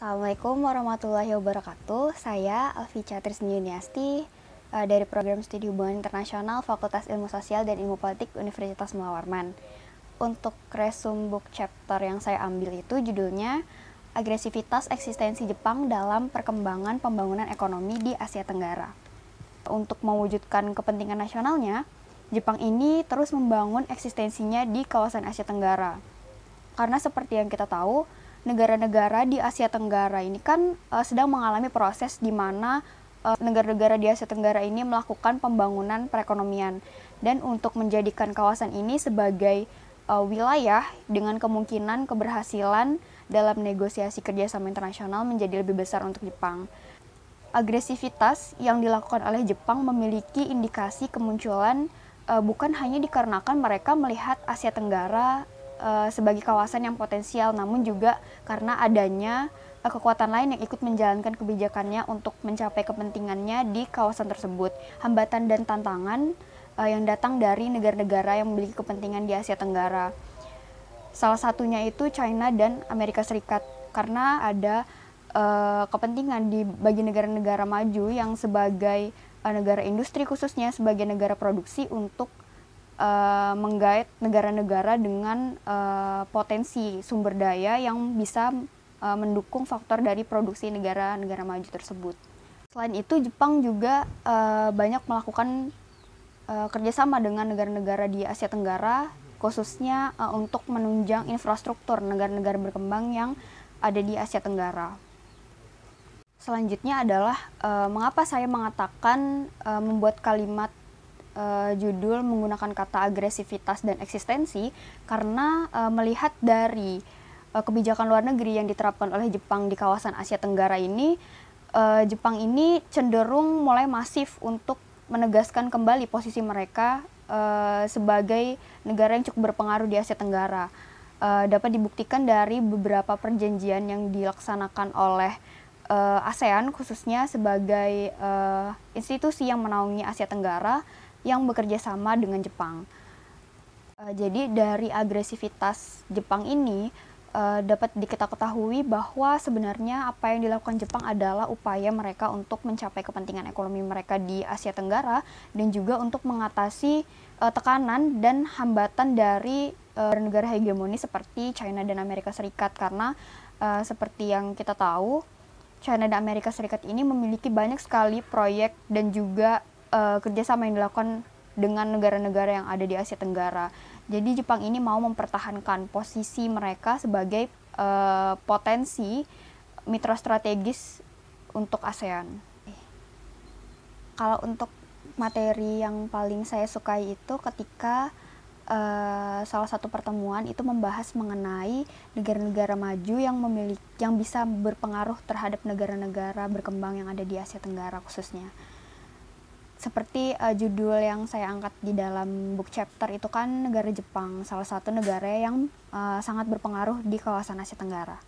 Assalamualaikum warahmatullahi wabarakatuh. Saya Alficha Trisniyuniasti dari Program Studi Hubungan Internasional Fakultas Ilmu Sosial dan Ilmu Politik Universitas Mula Warman. Untuk resume book chapter yang saya ambil itu judulnya Agresivitas Eksistensi Jepang dalam Perkembangan Pembangunan Ekonomi di Asia Tenggara. Untuk mewujudkan kepentingan nasionalnya, Jepang ini terus membangun eksistensinya di kawasan Asia Tenggara. Karena seperti yang kita tahu, negara-negara di Asia Tenggara ini kan sedang mengalami proses di mana negara-negara di Asia Tenggara ini melakukan pembangunan perekonomian, dan untuk menjadikan kawasan ini sebagai wilayah dengan kemungkinan keberhasilan dalam negosiasi kerjasama internasional menjadi lebih besar untuk Jepang. Agresivitas yang dilakukan oleh Jepang memiliki indikasi kemunculan bukan hanya dikarenakan mereka melihat Asia Tenggara sebagai kawasan yang potensial, namun juga karena adanya kekuatan lain yang ikut menjalankan kebijakannya untuk mencapai kepentingannya di kawasan tersebut. Hambatan dan tantangan yang datang dari negara-negara yang memiliki kepentingan di Asia Tenggara. Salah satunya itu China dan Amerika Serikat, karena ada kepentingan bagi negara-negara maju yang sebagai negara industri, khususnya sebagai negara produksi, untuk menggait negara-negara dengan potensi sumber daya yang bisa mendukung faktor dari produksi negara-negara maju tersebut. Selain itu, Jepang juga banyak melakukan kerjasama dengan negara-negara di Asia Tenggara, khususnya untuk menunjang infrastruktur negara-negara berkembang yang ada di Asia Tenggara. Selanjutnya adalah mengapa saya mengatakan membuat kalimat judul menggunakan kata agresivitas dan eksistensi, karena melihat dari kebijakan luar negeri yang diterapkan oleh Jepang di kawasan Asia Tenggara ini, Jepang ini cenderung mulai masif untuk menegaskan kembali posisi mereka sebagai negara yang cukup berpengaruh di Asia Tenggara. Dapat dibuktikan dari beberapa perjanjian yang dilaksanakan oleh ASEAN, khususnya sebagai institusi yang menaungi Asia Tenggara yang bekerja sama dengan Jepang. Jadi dari agresivitas Jepang ini dapat kita ketahui bahwa sebenarnya apa yang dilakukan Jepang adalah upaya mereka untuk mencapai kepentingan ekonomi mereka di Asia Tenggara, dan juga untuk mengatasi tekanan dan hambatan dari negara hegemoni seperti China dan Amerika Serikat. Karena seperti yang kita tahu, China dan Amerika Serikat ini memiliki banyak sekali proyek dan juga kerjasama yang dilakukan dengan negara-negara yang ada di Asia Tenggara. Jadi Jepang ini mau mempertahankan posisi mereka sebagai potensi mitra strategis untuk ASEAN. Kalau untuk materi yang paling saya sukai itu ketika salah satu pertemuan itu membahas mengenai negara-negara maju yang bisa berpengaruh terhadap negara-negara berkembang yang ada di Asia Tenggara khususnya. Seperti judul yang saya angkat di dalam book chapter itu kan negara Jepang, salah satu negara yang sangat berpengaruh di kawasan Asia Tenggara.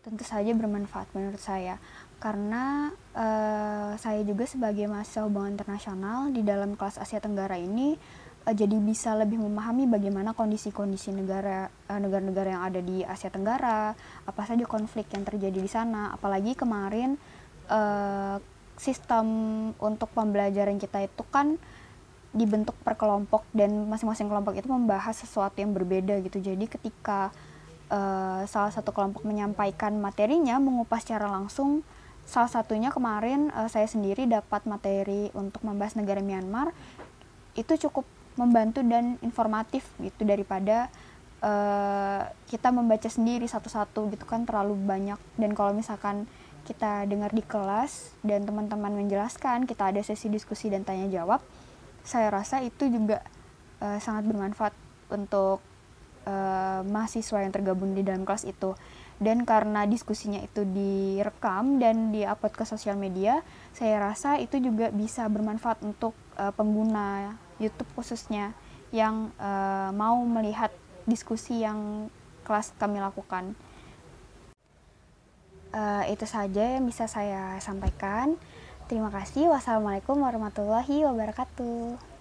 Tentu saja bermanfaat menurut saya, karena saya juga sebagai mahasiswa hubungan internasional di dalam kelas Asia Tenggara ini jadi bisa lebih memahami bagaimana kondisi-kondisi negara-negara yang ada di Asia Tenggara, apa saja konflik yang terjadi di sana. Apalagi kemarin sistem untuk pembelajaran kita itu kan dibentuk per kelompok, dan masing-masing kelompok itu membahas sesuatu yang berbeda gitu. Jadi ketika salah satu kelompok menyampaikan materinya, mengupas secara langsung, salah satunya kemarin saya sendiri dapat materi untuk membahas negara Myanmar, itu cukup membantu dan informatif gitu, daripada kita membaca sendiri satu-satu gitu kan, terlalu banyak. Dan kalau misalkan kita dengar di kelas dan teman-teman menjelaskan, kita ada sesi diskusi dan tanya jawab, saya rasa itu juga sangat bermanfaat untuk mahasiswa yang tergabung di dalam kelas itu. Dan karena diskusinya itu direkam dan diupload ke sosial media, saya rasa itu juga bisa bermanfaat untuk pengguna YouTube khususnya yang mau melihat diskusi yang kelas kami lakukan. Itu saja yang bisa saya sampaikan. Terima kasih. Wassalamualaikum warahmatullahi wabarakatuh.